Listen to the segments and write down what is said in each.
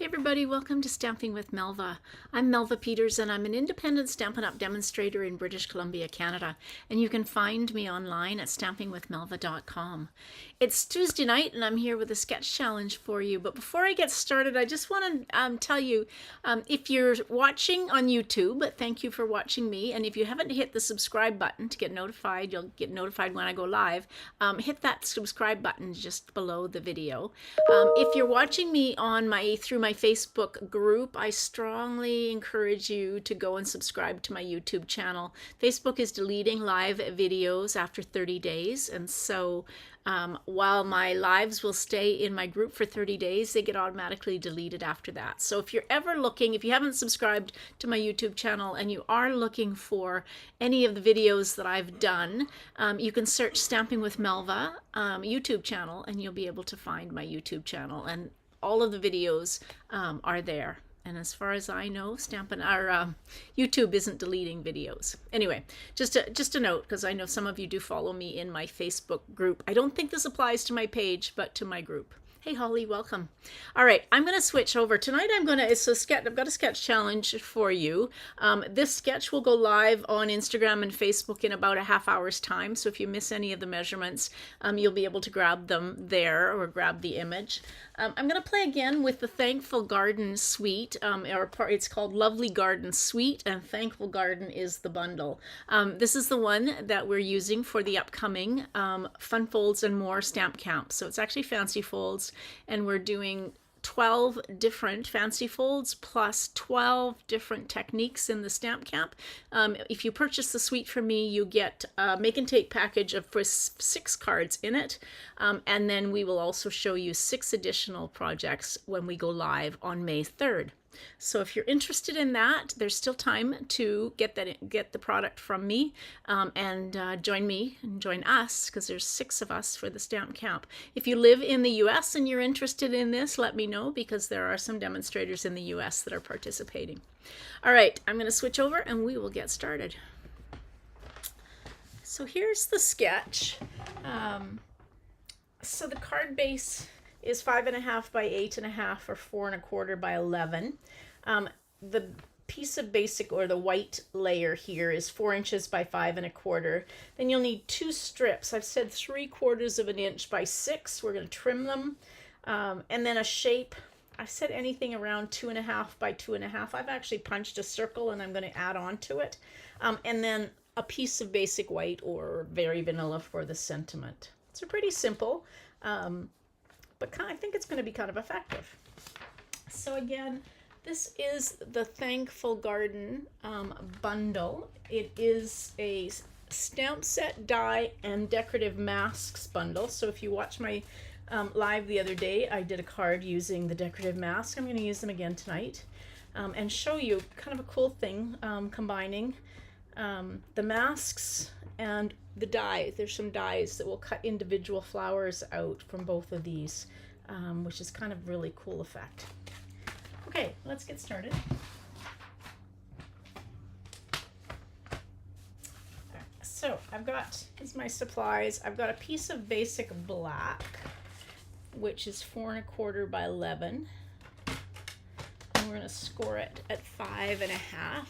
everybody, welcome to Stamping with Melva. I'm Melva Peters and I'm an independent Stampin' Up! Demonstrator in British Columbia, Canada, and you can find me online at stampingwithmelva.com. It's Tuesday night and I'm here with a sketch challenge for you, but before I get started I just want to tell you, if you're watching on YouTube, thank you for watching me, and if you haven't hit the subscribe button to get notified, you'll get notified when I go live, hit that subscribe button just below the video. If you're watching me on through my Facebook group, I strongly encourage you to go and subscribe to my YouTube channel. Facebook is deleting live videos after 30 days, and so while my lives will stay in my group for 30 days, they get automatically deleted after that. So if you're ever looking, if you haven't subscribed to my YouTube channel and you are looking for any of the videos that I've done, you can search Stamping with Melva YouTube channel and you'll be able to find my YouTube channel, and all of the videos are there. And as far as I know, YouTube isn't deleting videos. Anyway, just a note, because I know some of you do follow me in my Facebook group. I don't think this applies to my page, but to my group. Hey Holly, welcome. All right, I'm going to switch over. Tonight I've got a sketch challenge for you. This sketch will go live on Instagram and Facebook in about a half hour's time. So if you miss any of the measurements, you'll be able to grab them there or grab the image. I'm going to play again with the Thankful Garden Suite, it's called Lovely Garden Suite, and Thankful Garden is the bundle. This is the one that we're using for the upcoming Fun Folds and More stamp camp. So it's actually fancy folds, and we're doing 12 different fancy folds plus 12 different techniques in the stamp camp. If you purchase the suite from me, you get a make and take package for 6 cards in it, and then we will also show you 6 additional projects when we go live on May 3rd. So if you're interested in that, there's still time to get the product from me, and join me and join us, because there's 6 of us for the stamp camp. If you live in the US and you're interested in this, let me know, because there are some demonstrators in the US that are participating. All right, I'm going to switch over and we will get started. So here's the sketch. So the card base is 5.5 by 8.5 or 4.25 by 11. The piece of basic, or the white layer here, is 4 inches by 5.25. Then you'll need 2 strips. I've said 3/4 of an inch by 6. We're going to trim them. And then a shape, I've said anything around 2.5 by 2.5. I've actually punched a circle and I'm going to add on to it. And then a piece of basic white or very vanilla for the sentiment. So pretty simple. But I think it's going to be kind of effective. So again, this is the Thankful Garden bundle. It is a stamp set, die, and decorative masks bundle. So if you watch my live the other day, I did a card using the decorative mask. I'm going to use them again tonight, and show you kind of a cool thing, combining the masks and the die. There's some dies that will cut individual flowers out from both of these, which is kind of really cool effect. Okay, let's get started. So I've got, here's my supplies. I've got a piece of basic black, which is 4.25 by 11. And we're going to score it at 5.5.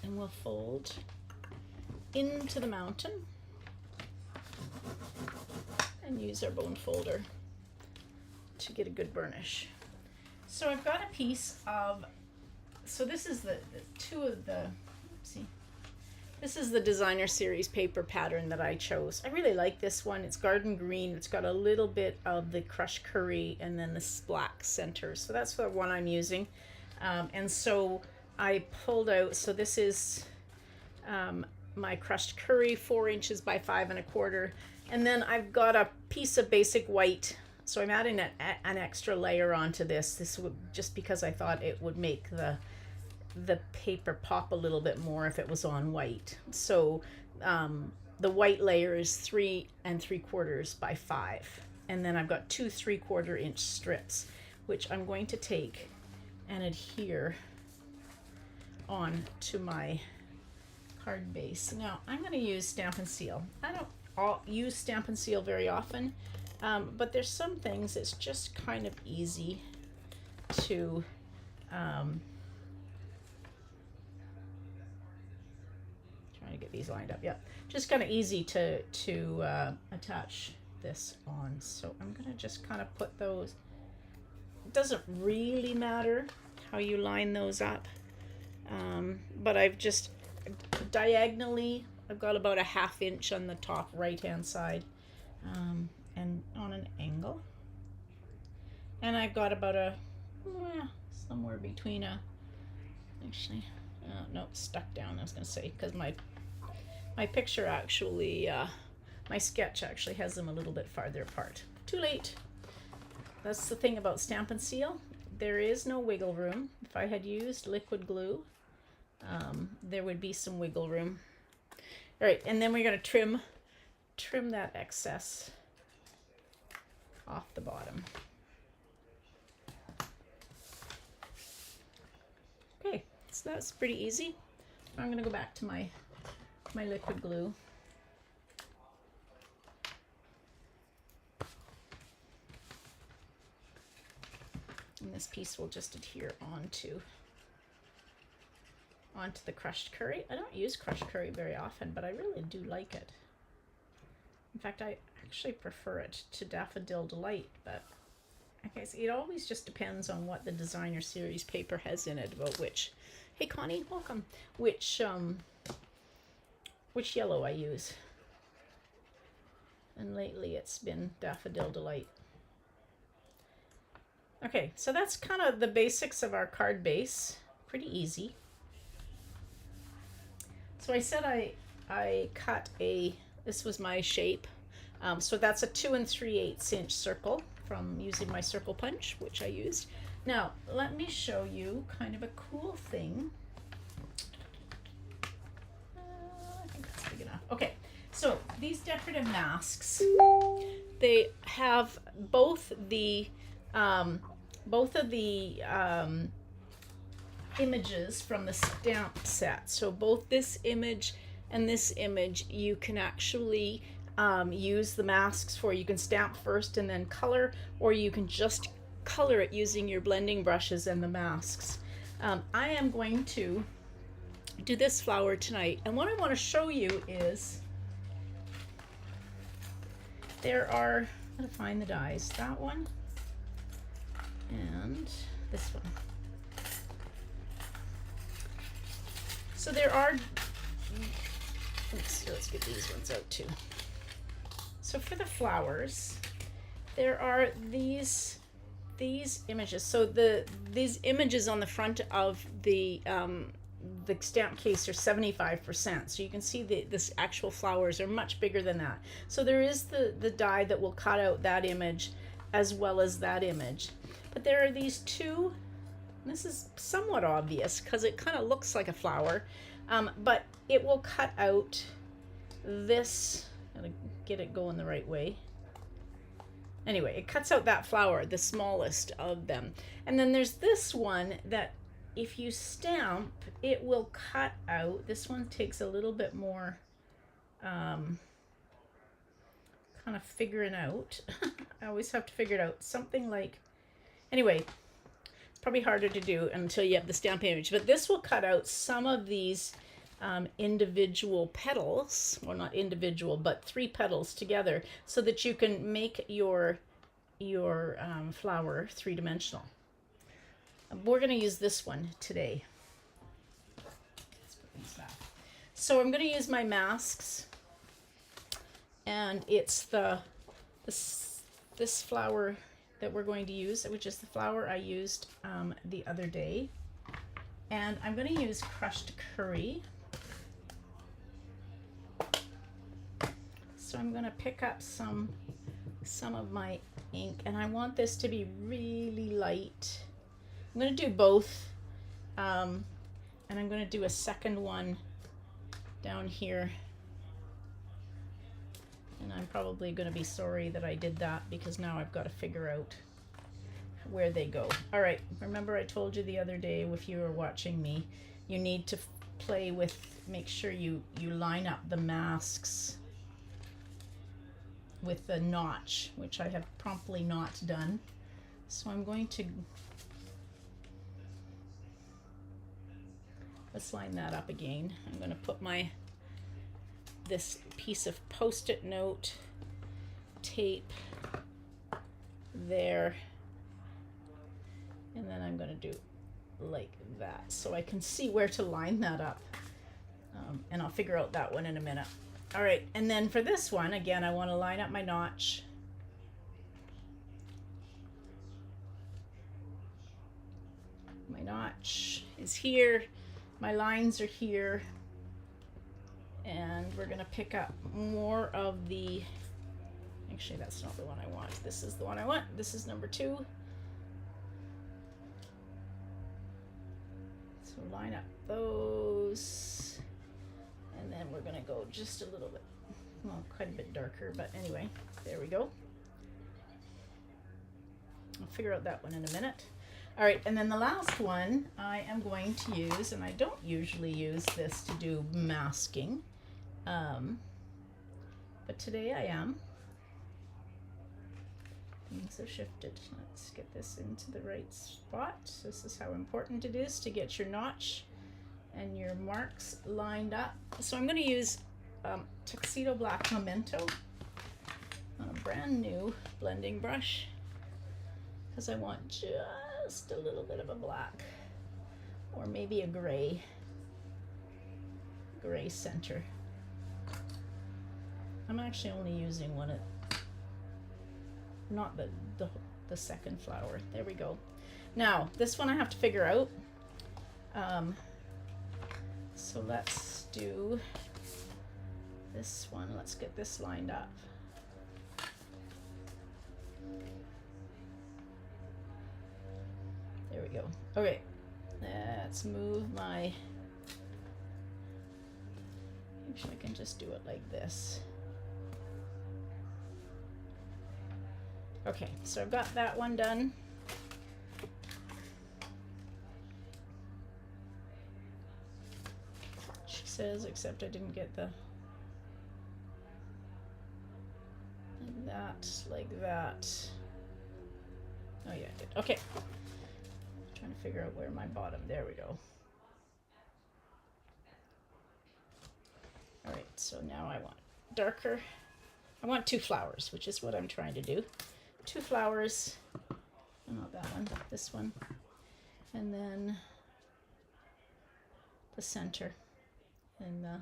And we'll fold into the mountain and use our bone folder to get a good burnish. So I've got a piece of, so this is this is the designer series paper pattern that I chose. I really like this one. It's garden green. It's got a little bit of the crushed curry and then this black center. So that's the one I'm using. And so I pulled out, so this is my crushed curry, 4 inches by 5.25, and then I've got a piece of basic white, so I'm adding an extra layer onto this. This would, just because I thought it would make the paper pop a little bit more if it was on white. So the white layer is 3 3/4 by 5, and then I've got 2 3/4 inch strips, which I'm going to take and adhere on to my card base. Now I'm going to use Stamp and Seal. I don't use Stamp and Seal very often, But there's some things it's just kind of easy to trying to get these lined up. Yeah, just kind of easy to attach this on. So I'm gonna just kind of put those. It doesn't really matter how you line those up, but I've just diagonally, I've got about a 1/2 inch on the top right hand side, and on an angle, and I've got about a somewhere between a, actually no, stuck down, I was gonna say, because my picture actually, my sketch actually has them a little bit farther apart. Too late. That's the thing about Stamp and Seal. There is no wiggle room. If I had used liquid glue, there would be some wiggle room. All right, and then we're going to trim that excess off the bottom. Okay, so that's pretty easy. I'm going to go back to my liquid glue. And this piece will just adhere onto the crushed curry. I don't use crushed curry very often, but I really do like it. In fact, I actually prefer it to Daffodil Delight, but okay, so it always just depends on what the designer series paper has in it about which, hey Connie, welcome, which yellow I use. And lately it's been Daffodil Delight. Okay, so that's kind of the basics of our card base. Pretty easy. So I said I cut this was my shape. So that's a 2 3/8 inch circle from using my circle punch, which I used. Now, let me show you kind of a cool thing. I think that's big enough. Okay, so these decorative masks, they have both of the images from the stamp set. So both this image and this image you can actually use the masks for. You can stamp first and then color, or you can just color it using your blending brushes and the masks. I am going to do this flower tonight, and what I want to show you is there are, I'm going to find the dies, that one and this one. So there are, let's get these ones out too. So for the flowers, there are these images. So these images on the front of the stamp case are 75%. So you can see this actual flowers are much bigger than that. So there is the die that will cut out that image as well as that image. But there are these two. This is somewhat obvious because it kind of looks like a flower, but it will cut out this. Gotta get it going the right way. Anyway, it cuts out that flower, the smallest of them. And then there's this one that if you stamp, it will cut out. This one takes a little bit more kind of figuring out. I always have to figure it out. Something like, anyway, it's probably harder to do until you have the stamp image, but this will cut out some of these individual petals, well, not individual, but 3 petals together, so that you can make your flower 3-dimensional. We're going to use this one today. Let's put these back. So I'm going to use my masks, and it's this flower that we're going to use, which is the flower I used the other day. And I'm going to use crushed curry. So I'm going to pick up some of my ink, and I want this to be really light. I'm going to do both, and I'm going to do a second one down here. And I'm probably going to be sorry that I did that, because now I've got to figure out where they go. All right, remember I told you the other day, if you were watching me, you need to play with, make sure you line up the masks with the notch, which I have promptly not done. So I'm going to, let's line that up again. I'm going to put this piece of Post-it note tape there, and then I'm going to do like that so I can see where to line that up, and I'll figure out that one in a minute. All right, and then for this one, again, I want to line up my notch. My notch is here, my lines are here, and we're going to pick up more of the, actually that's not the one I want, this is the one I want, this is number 2. So line up those, and then we're going to go just a little bit, well, quite a bit darker, but anyway, there we go. I'll figure out that one in a minute. All right, and then the last one I am going to use, and I don't usually use this to do masking, but today I am. Things have shifted. Let's get this into the right spot. This is how important it is to get your notch and your marks lined up. So I'm going to use Tuxedo Black Memento on a brand new blending brush, because I want just a little bit of a black, or maybe a gray center. I'm actually only using one, not the second flower. There we go. Now this one I have to figure out. So let's do this one. Let's get this lined up. There we go. Okay, let's move my, actually I can just do it like this. Okay, so I've got that one done. She says, except I didn't get the, like that. Oh yeah, I did. Okay. Trying to figure out where my bottom, there we go. All right, so now I want darker. I want 2 flowers, which is what I'm trying to do. 2 flowers, not that one, this one, and then the center and the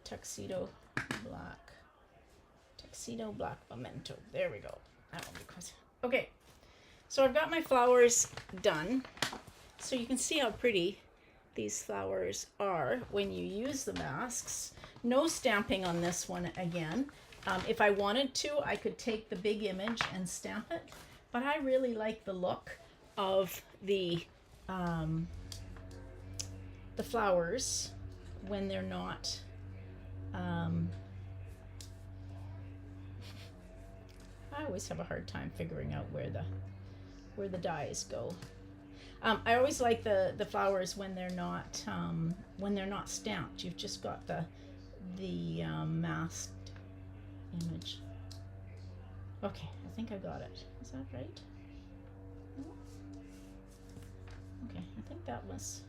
Tuxedo Black Memento. There we go. That one because, okay, so I've got my flowers done. So you can see how pretty these flowers are when you use the masks. No stamping on this one again. If I wanted to, I could take the big image and stamp it, but I really like the look of the flowers when they're not, I always have a hard time figuring out where the dyes go. I always like the flowers when they're not stamped. You've just got the masked image. Okay, I think I got it. Is that right? Okay, I think that was.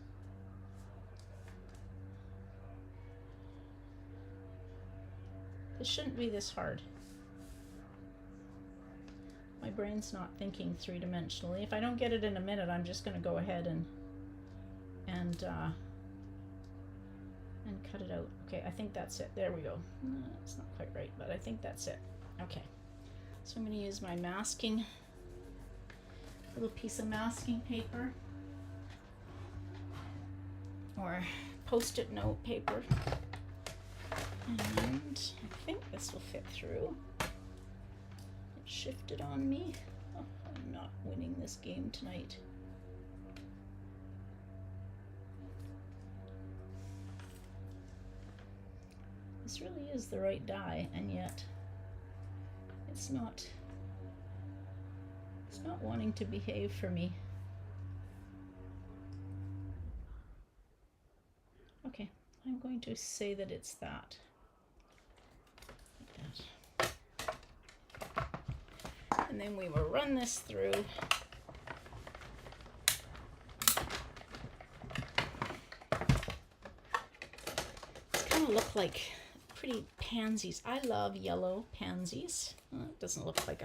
This shouldn't be this hard. My brain's not thinking 3-dimensionally. If I don't get it in a minute, I'm just going to go ahead and cut it out. Okay, I think that's it. There we go. It's not quite right, but I think that's it. Okay, so I'm going to use my masking, little piece of masking paper or Post-it note paper, and I think this will fit through. It shifted on me. Oh, I'm not winning this game tonight. This really is the right dye, and yet it's not wanting to behave for me. Okay, I'm going to say that it's that. Like that. And then we will run this through. These kind of look like pretty pansies. I love yellow pansies. It doesn't look like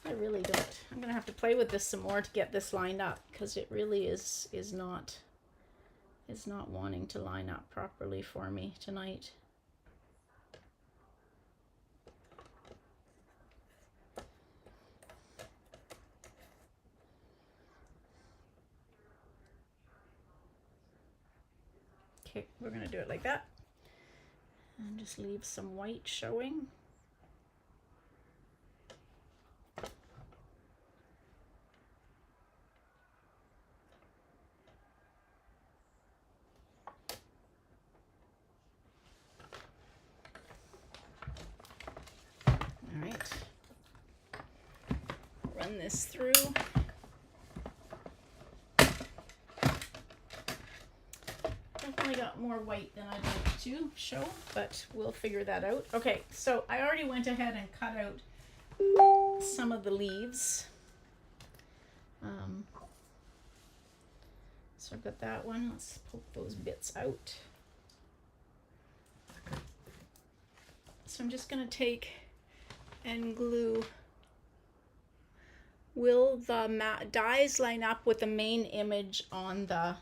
I really don't. I'm going to have to play with this some more to get this lined up, because it really is not wanting to line up properly for me tonight. Okay, we're going to do it like that. And just leave some white showing. All right. Run this through. Definitely got more white than I'd like to show, but we'll figure that out. Okay, so I already went ahead and cut out some of the leaves. So I've got that one. Let's poke those bits out. So I'm just going to take and glue. Will the dies line up with the main image on the...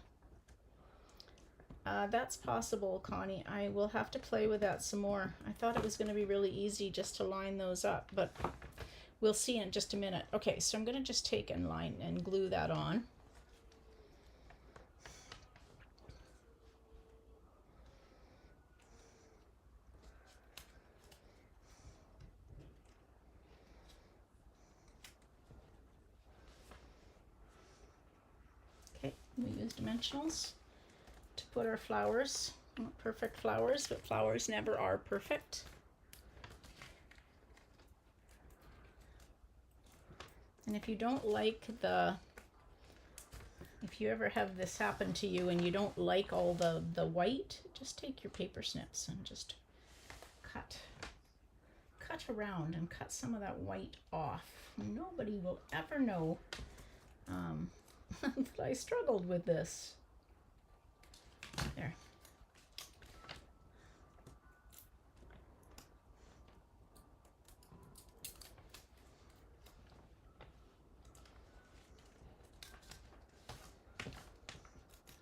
that's possible, Connie. I will have to play with that some more. I thought it was going to be really easy just to line those up, but we'll see in just a minute. Okay, so I'm going to just take and line and glue that on. Okay, we use dimensionals to put our flowers. Not perfect flowers, but flowers never are perfect. And if you don't like if you ever have this happen to you and you don't like all the white, just take your paper snips and just cut around and cut some of that white off. Nobody will ever know that I struggled with this. There.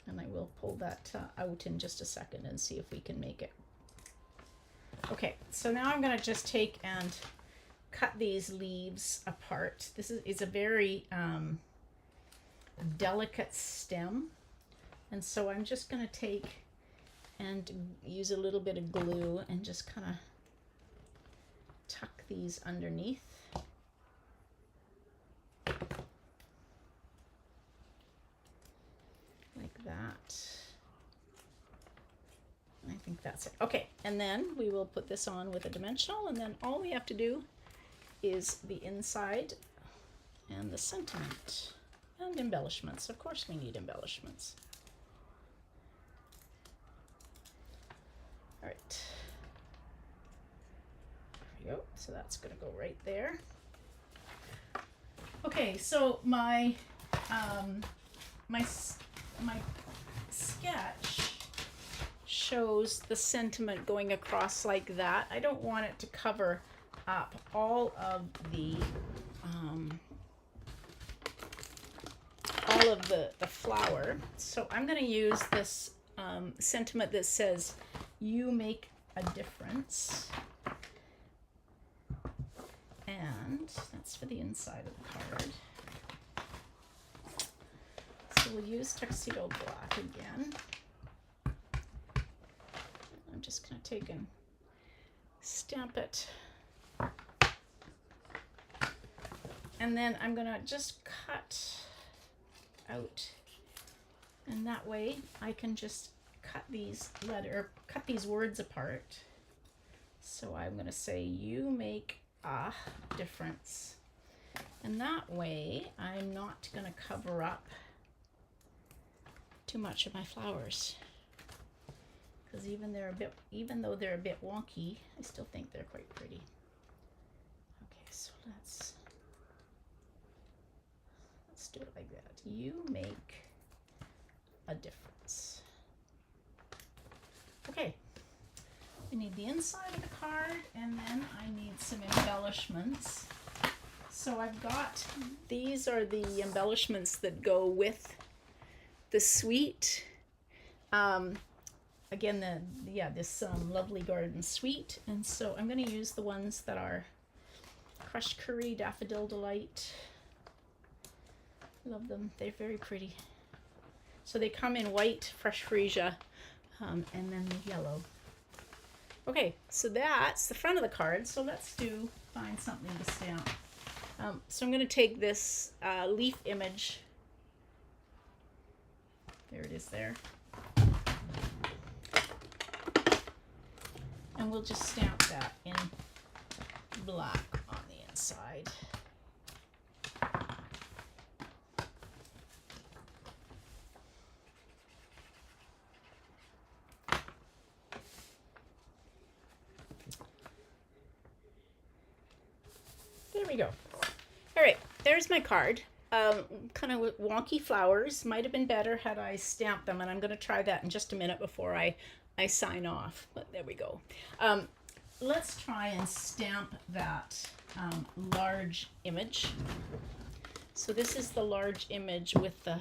And I will pull that out in just a second and see if we can make it. Okay, so now I'm going to just take and cut these leaves apart. This is a very delicate stem. And so I'm just going to take and use a little bit of glue and just kind of tuck these underneath. Like that. I think that's it. Okay, and then we will put this on with a dimensional, and then all we have to do is the inside and the sentiment and embellishments. Of course we need embellishments. All right. There we go. So that's going to go right there. Okay, so my my sketch shows the sentiment going across like that. I don't want it to cover up all of the flower. So I'm going to use this sentiment that says, "You make a difference." And that's for the inside of the card. So we'll use Tuxedo Black again. I'm just going to take and stamp it. And then I'm going to just cut out. And that way I can just cut these words apart. So I'm going to say, "You make a difference." And that way I'm not going to cover up too much of my flowers, because even though they're a bit wonky, I still think they're quite pretty. Okay, so let's Let's do it like that. You make a difference. Okay. I need the inside of the card, and then I need some embellishments. So I've got, these are the embellishments that go with the suite. Again, this lovely garden suite. And so I'm going to use the ones that are crushed curry, daffodil delight. Love them. They're very pretty. So they come in white, fresh freesia, and then the yellow. Okay, so that's the front of the card. So let's find something to stamp. So I'm going to take this leaf image. There it is there. And we'll just stamp that in black on the inside. There we go. All right, there's my card. Kind of wonky flowers. Might have been better had I stamped them, and I'm going to try that in just a minute before I sign off. But there we go. Let's try and stamp that large image. So this is the large image with the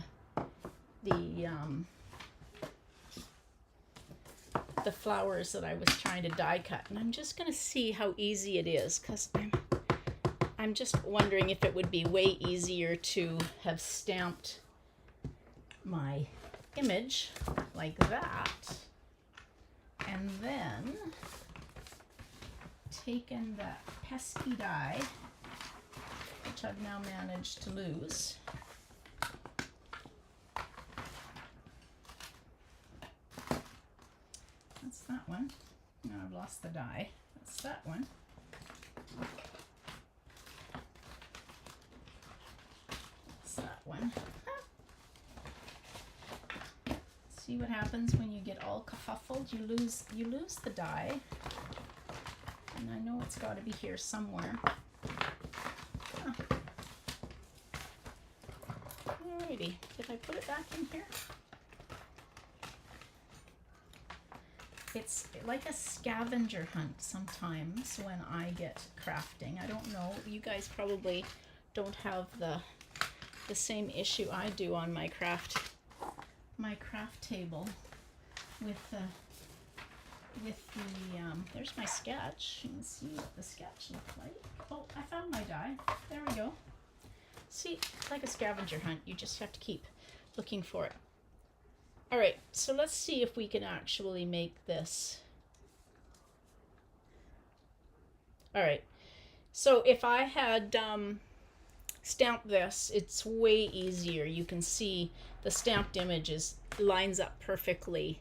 flowers that I was trying to die cut, and I'm just going to see how easy it is, because I'm just wondering if it would be way easier to have stamped my image like that, and then taken that pesky die, which I've now managed to lose. That's that one. Now I've lost the die. That's that one. That one. See what happens when you get all kerfuffled? You lose the die. And I know it's got to be here somewhere. Huh. Alrighty, did I put it back in here? It's like a scavenger hunt sometimes when I get crafting. I don't know, you guys probably don't have the same issue I do on my craft table with the there's my sketch. You can see what the sketch looked like. Oh, I found my die. There we go. See, like a scavenger hunt, you just have to keep looking for it. All right, so let's see if we can actually make this. All right, so if I had stamp this, it's way easier. You can see the stamped images lines up perfectly.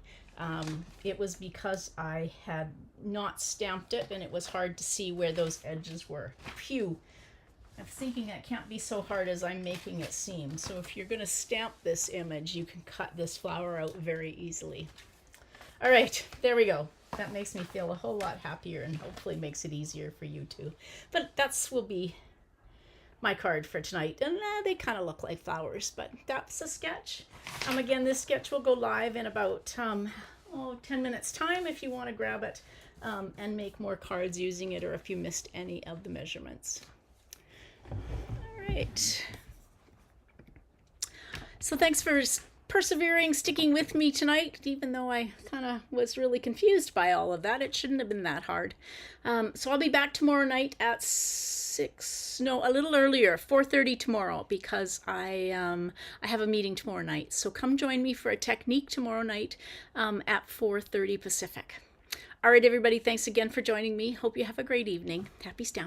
It was because I had not stamped it and it was hard to see where those edges were. Phew. I'm thinking that can't be so hard as I'm making it seem. So if you're going to stamp this image, you can cut this flower out very easily. All right, there we go. That makes me feel a whole lot happier and hopefully makes it easier for you too. But will be my card for tonight. And they kind of look like flowers, but that's a sketch. Again, this sketch will go live in about 10 minutes time if you want to grab it and make more cards using it, or if you missed any of the measurements. All right. So thanks for persevering, sticking with me tonight, even though I kind of was really confused by all of that. It shouldn't have been that hard. So I'll be back tomorrow night at 6, no, a little earlier, 4:30 tomorrow, because I have a meeting tomorrow night. So come join me for a technique tomorrow night at 4:30 Pacific. All right, everybody, thanks again for joining me. Hope you have a great evening. Happy stamping.